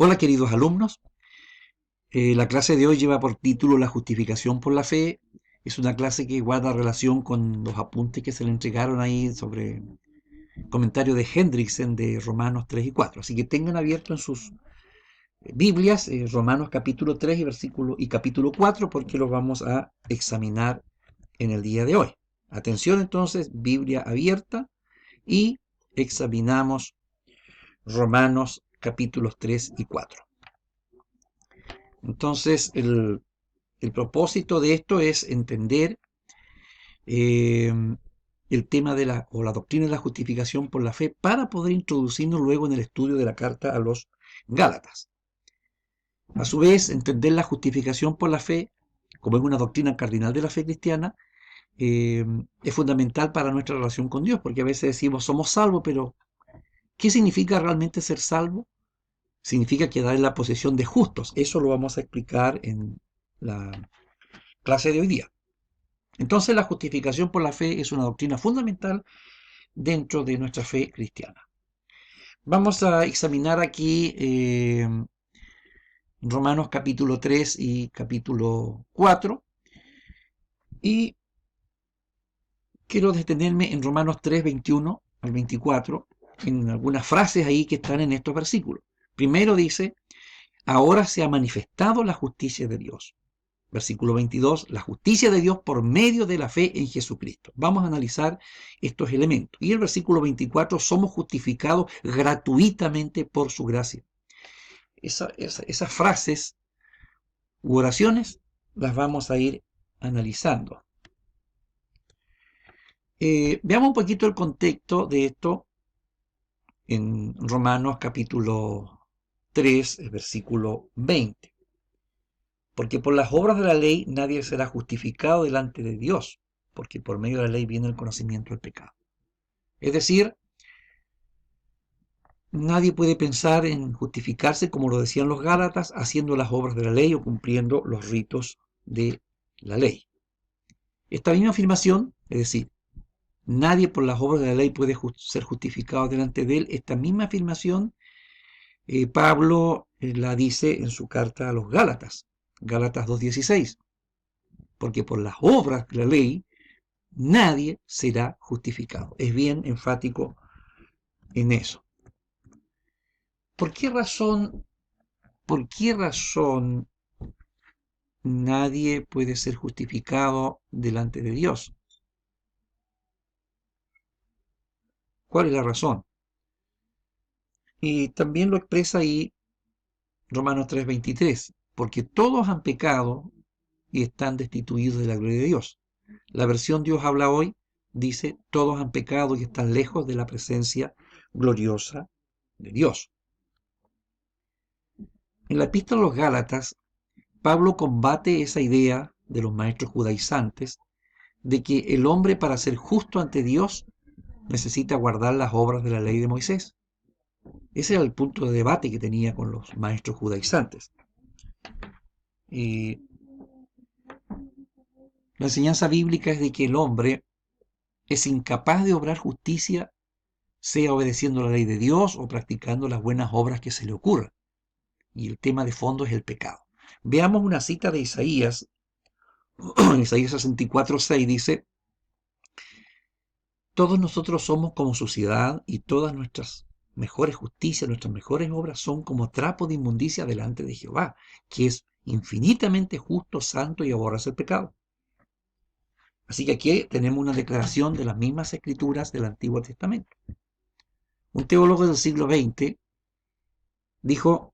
Hola queridos alumnos, la clase de hoy lleva por título La justificación por la fe. Es una clase que guarda relación con los apuntes que se le entregaron ahí sobre comentario de Hendrickson de Romanos 3 y 4. Así que tengan abierto en sus Biblias Romanos capítulo 3 y capítulo 4 porque los vamos a examinar en el día de hoy. Atención entonces, Biblia abierta y examinamos Romanos capítulos 3 y 4. Entonces, el propósito de esto es entender eh, el tema de la doctrina de la justificación por la fe para poder introducirnos luego en el estudio de la carta a los Gálatas. A su vez, entender la justificación por la fe, como es una doctrina cardinal de la fe cristiana, es fundamental para nuestra relación con Dios, porque a veces decimos somos salvos, pero ¿qué significa realmente ser salvo? Significa quedar en la posesión de justos. Eso lo vamos a explicar en la clase de hoy día. Entonces la justificación por la fe es una doctrina fundamental dentro de nuestra fe cristiana. Vamos a examinar aquí Romanos capítulo 3 y capítulo 4 y quiero detenerme en Romanos 3, 21 al 24 en algunas frases ahí que están en estos versículos. Primero dice, ahora se ha manifestado la justicia de Dios. Versículo 22, la justicia de Dios por medio de la fe en Jesucristo. Vamos a analizar estos elementos. Y el versículo 24, somos justificados gratuitamente por su gracia. Esas frases u oraciones las vamos a ir analizando. Veamos un poquito el contexto de esto en Romanos capítulo 3, versículo 20. Porque por las obras de la ley nadie será justificado delante de Dios, porque por medio de la ley viene el conocimiento del pecado. Es decir, nadie puede pensar en justificarse, como lo decían los Gálatas, haciendo las obras de la ley o cumpliendo los ritos de la ley. Esta misma afirmación, es decir, nadie por las obras de la ley puede ser justificado delante de él, esta misma afirmación Pablo la dice en su carta a los Gálatas, Gálatas 2:16, porque por las obras de la ley nadie será justificado. Es bien enfático en eso. ¿Por qué razón nadie puede ser justificado delante de Dios? ¿Cuál es la razón? Y también lo expresa ahí Romanos 3:23, porque todos han pecado y están destituidos de la gloria de Dios. La versión Dios habla hoy dice, todos han pecado y están lejos de la presencia gloriosa de Dios. En la epístola a los Gálatas, Pablo combate esa idea de los maestros judaizantes de que el hombre para ser justo ante Dios necesita guardar las obras de la ley de Moisés. Ese era el punto de debate que tenía con los maestros judaizantes. Y la enseñanza bíblica es de que el hombre es incapaz de obrar justicia, sea obedeciendo la ley de Dios o practicando las buenas obras que se le ocurran. Y el tema de fondo es el pecado. Veamos una cita de Isaías. Isaías 64:6 dice, todos nosotros somos como suciedad y todas nuestras mejores justicias, nuestras mejores obras son como trapo de inmundicia delante de Jehová, que es infinitamente justo, santo y aborrece el pecado. Así que aquí tenemos una declaración de las mismas escrituras del Antiguo Testamento. Un teólogo del siglo XX dijo,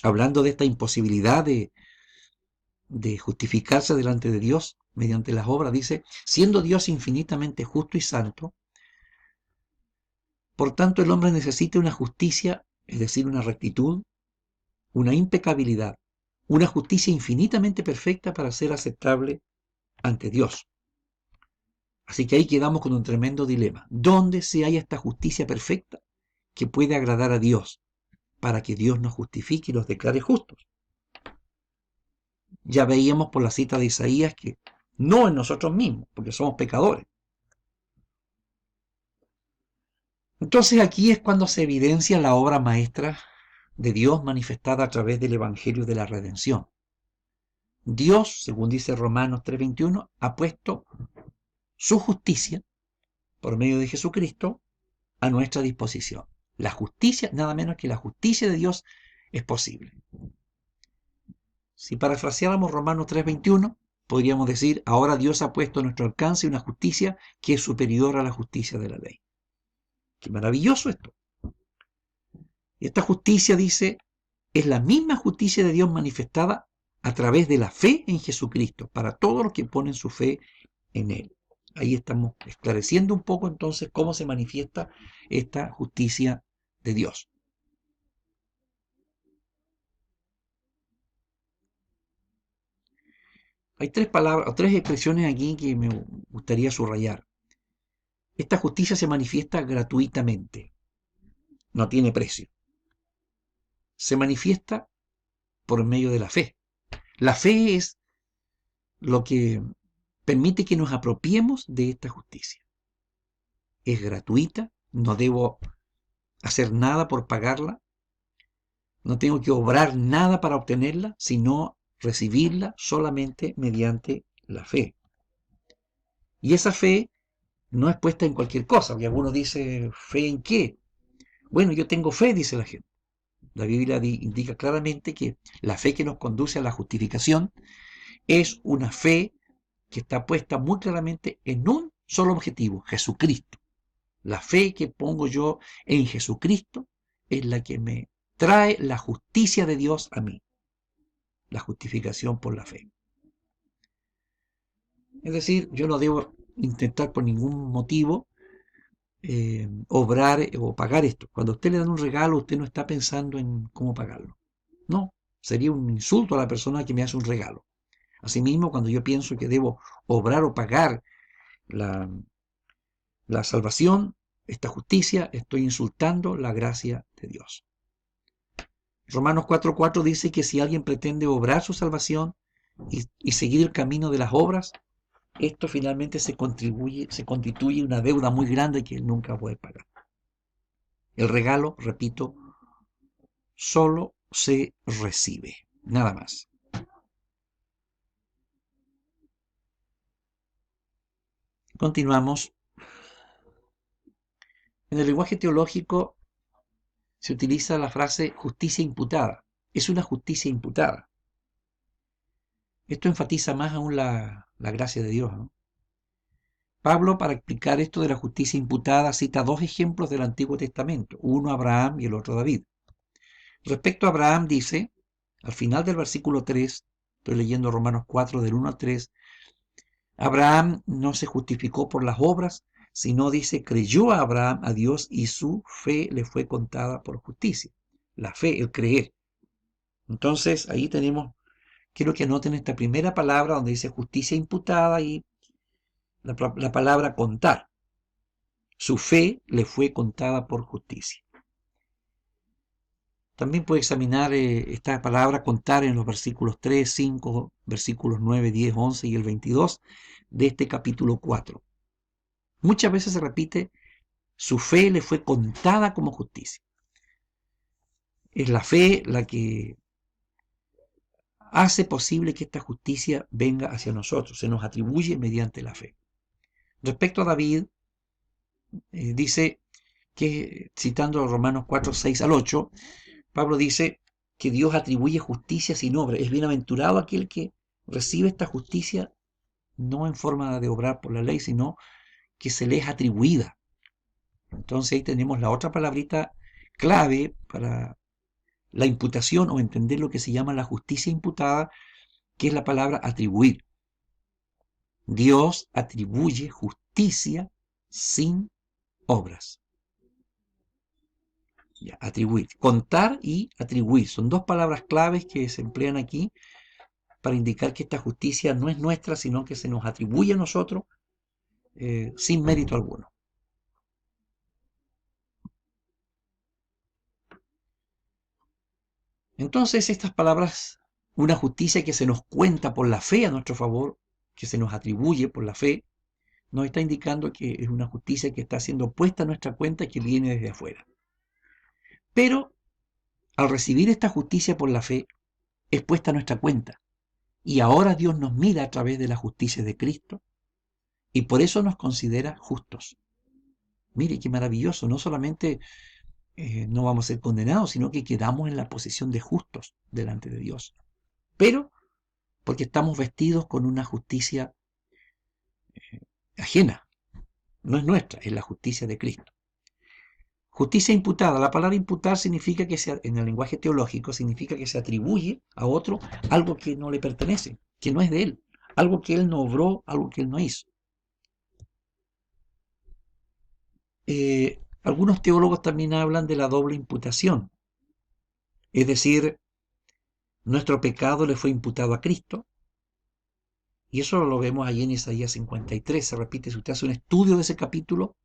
hablando de esta imposibilidad de justificarse delante de Dios mediante las obras, dice, siendo Dios infinitamente justo y santo, por tanto el hombre necesita una justicia, es decir, una rectitud, una impecabilidad, una justicia infinitamente perfecta para ser aceptable ante Dios. Así que ahí quedamos con un tremendo dilema. ¿Dónde se halla esta justicia perfecta que puede agradar a Dios para que Dios nos justifique y los declare justos? Ya veíamos por la cita de Isaías que no en nosotros mismos, porque somos pecadores. Entonces aquí es cuando se evidencia la obra maestra de Dios manifestada a través del Evangelio de la redención. Dios, según dice Romanos 3:21, ha puesto su justicia por medio de Jesucristo a nuestra disposición. La justicia, nada menos que la justicia de Dios es posible. Si parafraseáramos Romanos 3:21, podríamos decir, ahora Dios ha puesto a nuestro alcance una justicia que es superior a la justicia de la ley. ¡Qué maravilloso esto! Y esta justicia, dice, es la misma justicia de Dios manifestada a través de la fe en Jesucristo, para todos los que ponen su fe en Él. Ahí estamos esclareciendo un poco entonces cómo se manifiesta esta justicia de Dios. Hay tres palabras o tres expresiones aquí que me gustaría subrayar. Esta justicia se manifiesta gratuitamente, no tiene precio. Se manifiesta por medio de la fe. La fe es lo que permite que nos apropiemos de esta justicia. Es gratuita, no debo hacer nada por pagarla, no tengo que obrar nada para obtenerla, sino recibirla solamente mediante la fe. Y esa fe no es puesta en cualquier cosa, porque algunos dicen, ¿fe en qué? Bueno, yo tengo fe, dice la gente. La Biblia indica claramente que la fe que nos conduce a la justificación es una fe que está puesta muy claramente en un solo objetivo, Jesucristo. La fe que pongo yo en Jesucristo es la que me trae la justicia de Dios a mí, la justificación por la fe. Es decir, yo no debo intentar por ningún motivo obrar o pagar esto. Cuando a usted le dan un regalo, usted no está pensando en cómo pagarlo. No, sería un insulto a la persona que me hace un regalo. Asimismo, cuando yo pienso que debo obrar o pagar la salvación, esta justicia, estoy insultando la gracia de Dios. Romanos 4:4 dice que si alguien pretende obrar su salvación y seguir el camino de las obras, esto finalmente se constituye una deuda muy grande que él nunca puede pagar. El regalo, repito, solo se recibe, nada más. Continuamos. En el lenguaje teológico se utiliza la frase justicia imputada. Es una justicia imputada. Esto enfatiza más aún la gracia de Dios, ¿no? Pablo, para explicar esto de la justicia imputada, cita dos ejemplos del Antiguo Testamento, uno Abraham y el otro David. Respecto a Abraham dice, al final del versículo 3, estoy leyendo Romanos 4 del 1 al 3, Abraham no se justificó por las obras, sino dice, creyó a Abraham a Dios y su fe le fue contada por justicia. La fe, el creer. Entonces, ahí tenemos, quiero que anoten esta primera palabra donde dice justicia imputada y la palabra contar. Su fe le fue contada por justicia. También puede examinar esta palabra contar en los versículos 3, 5, versículos 9, 10, 11 y el 22 de este capítulo 4. Muchas veces se repite, su fe le fue contada como justicia. Es la fe la que hace posible que esta justicia venga hacia nosotros, se nos atribuye mediante la fe. Respecto a David, dice que, citando Romanos 4, 6 al 8, Pablo dice que Dios atribuye justicia sin obra. Es bienaventurado aquel que recibe esta justicia no en forma de obrar por la ley, sino que se le es atribuida. Entonces ahí tenemos la otra palabrita clave para la imputación o entender lo que se llama la justicia imputada, que es la palabra atribuir. Dios atribuye justicia sin obras. Ya, atribuir. Contar y atribuir. Son dos palabras claves que se emplean aquí para indicar que esta justicia no es nuestra, sino que se nos atribuye a nosotros sin mérito alguno. Entonces estas palabras, una justicia que se nos cuenta por la fe a nuestro favor, que se nos atribuye por la fe, nos está indicando que es una justicia que está siendo puesta a nuestra cuenta y que viene desde afuera. Pero al recibir esta justicia por la fe, es puesta a nuestra cuenta. Y ahora Dios nos mira a través de la justicia de Cristo y por eso nos considera justos. Mire qué maravilloso, no solamente no vamos a ser condenados, sino que quedamos en la posición de justos delante de Dios. Pero porque estamos vestidos con una justicia ajena, no es nuestra, es la justicia de Cristo. Justicia imputada. La palabra imputar significa que en el lenguaje teológico significa que se atribuye a otro algo que no le pertenece, que no es de él, algo que él no obró, algo que él no hizo. Algunos teólogos también hablan de la doble imputación, es decir, nuestro pecado le fue imputado a Cristo, y eso lo vemos allí en Isaías 53, se repite, si usted hace un estudio de ese capítulo,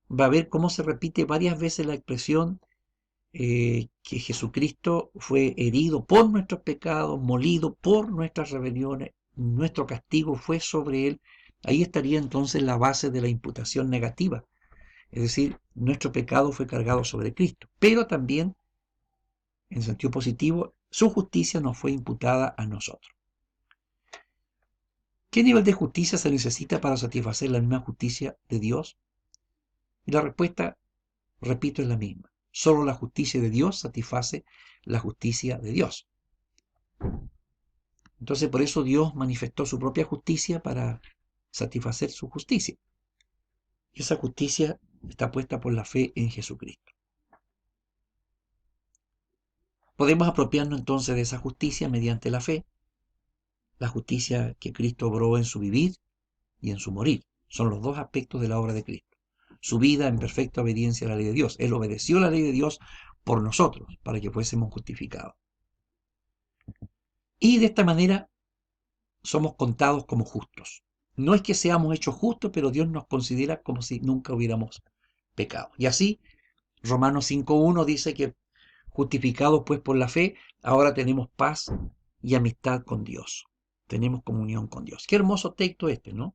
va a ver cómo se repite varias veces la expresión que Jesucristo fue herido por nuestros pecados, molido por nuestras rebeliones, nuestro castigo fue sobre él. Ahí estaría entonces la base de la imputación negativa, es decir, nuestro pecado fue cargado sobre Cristo, pero también, en sentido positivo, su justicia nos fue imputada a nosotros. ¿Qué nivel de justicia se necesita para satisfacer la misma justicia de Dios? Y la respuesta, repito, es la misma. Solo la justicia de Dios satisface la justicia de Dios. Entonces, por eso Dios manifestó su propia justicia para satisfacer su justicia. Y esa justicia está puesta por la fe en Jesucristo. Podemos apropiarnos entonces de esa justicia mediante la fe, la justicia que Cristo obró en su vivir y en su morir. Son los dos aspectos de la obra de Cristo. Su vida en perfecta obediencia a la ley de Dios. Él obedeció la ley de Dios por nosotros, para que fuésemos justificados. Y de esta manera somos contados como justos. No es que seamos hechos justos, pero Dios nos considera como si nunca hubiéramos pecado. Y así, Romanos 5.1 dice que justificados pues por la fe, ahora tenemos paz y amistad con Dios. Tenemos comunión con Dios. Qué hermoso texto este, ¿no?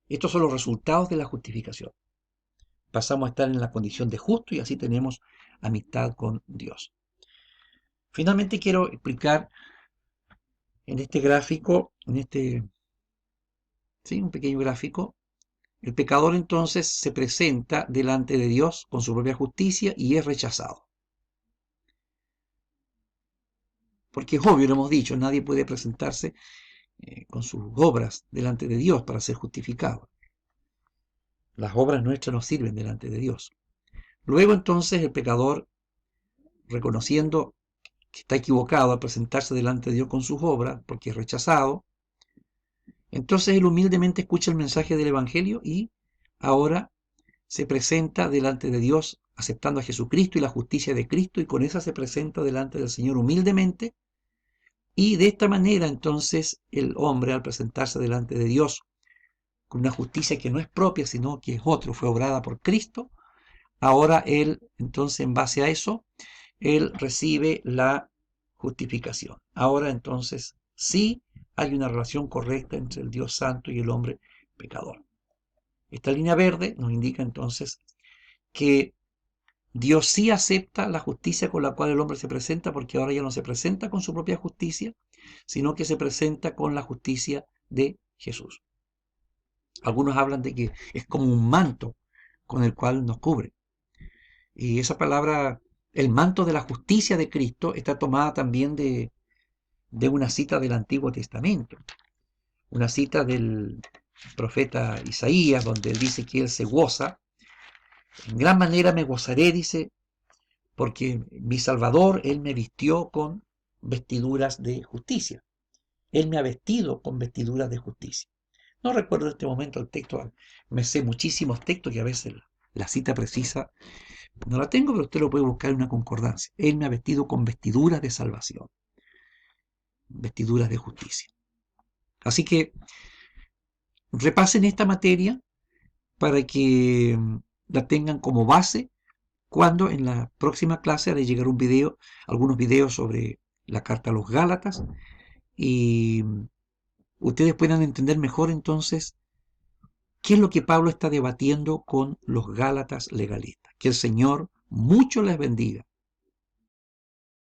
Estos son los resultados de la justificación. Pasamos a estar en la condición de justo y así tenemos amistad con Dios. Finalmente quiero explicar en este gráfico, un pequeño gráfico, el pecador entonces se presenta delante de Dios con su propia justicia y es rechazado. Porque es obvio, lo hemos dicho, nadie puede presentarse con sus obras delante de Dios para ser justificado. Las obras nuestras nos sirven delante de Dios. Luego entonces el pecador, reconociendo que está equivocado al presentarse delante de Dios con sus obras, porque es rechazado, entonces él humildemente escucha el mensaje del Evangelio y ahora se presenta delante de Dios aceptando a Jesucristo y la justicia de Cristo, y con esa se presenta delante del Señor humildemente, y de esta manera entonces el hombre, al presentarse delante de Dios con una justicia que no es propia, sino que es otro, fue obrada por Cristo, ahora él, entonces en base a eso, él recibe la justificación. Ahora entonces sí hay una relación correcta entre el Dios santo y el hombre pecador. Esta línea verde nos indica entonces que Dios sí acepta la justicia con la cual el hombre se presenta, porque ahora ya no se presenta con su propia justicia, sino que se presenta con la justicia de Jesús. Algunos hablan de que es como un manto con el cual nos cubre. Y esa palabra, el manto de la justicia de Cristo, está tomada también de una cita del Antiguo Testamento. Una cita del profeta Isaías, donde él dice que él se goza. En gran manera me gozaré, dice, porque mi Salvador, él me vistió con vestiduras de justicia. Él me ha vestido con vestiduras de justicia. No recuerdo en este momento el texto, me sé muchísimos textos y a veces la cita precisa no la tengo, pero usted lo puede buscar en una concordancia. Él me ha vestido con vestiduras de salvación, vestiduras de justicia. Así que repasen esta materia para que la tengan como base cuando en la próxima clase haré llegar algunos videos sobre la carta a los Gálatas y ustedes puedan entender mejor entonces qué es lo que Pablo está debatiendo con los Gálatas legalistas. Que el Señor mucho les bendiga.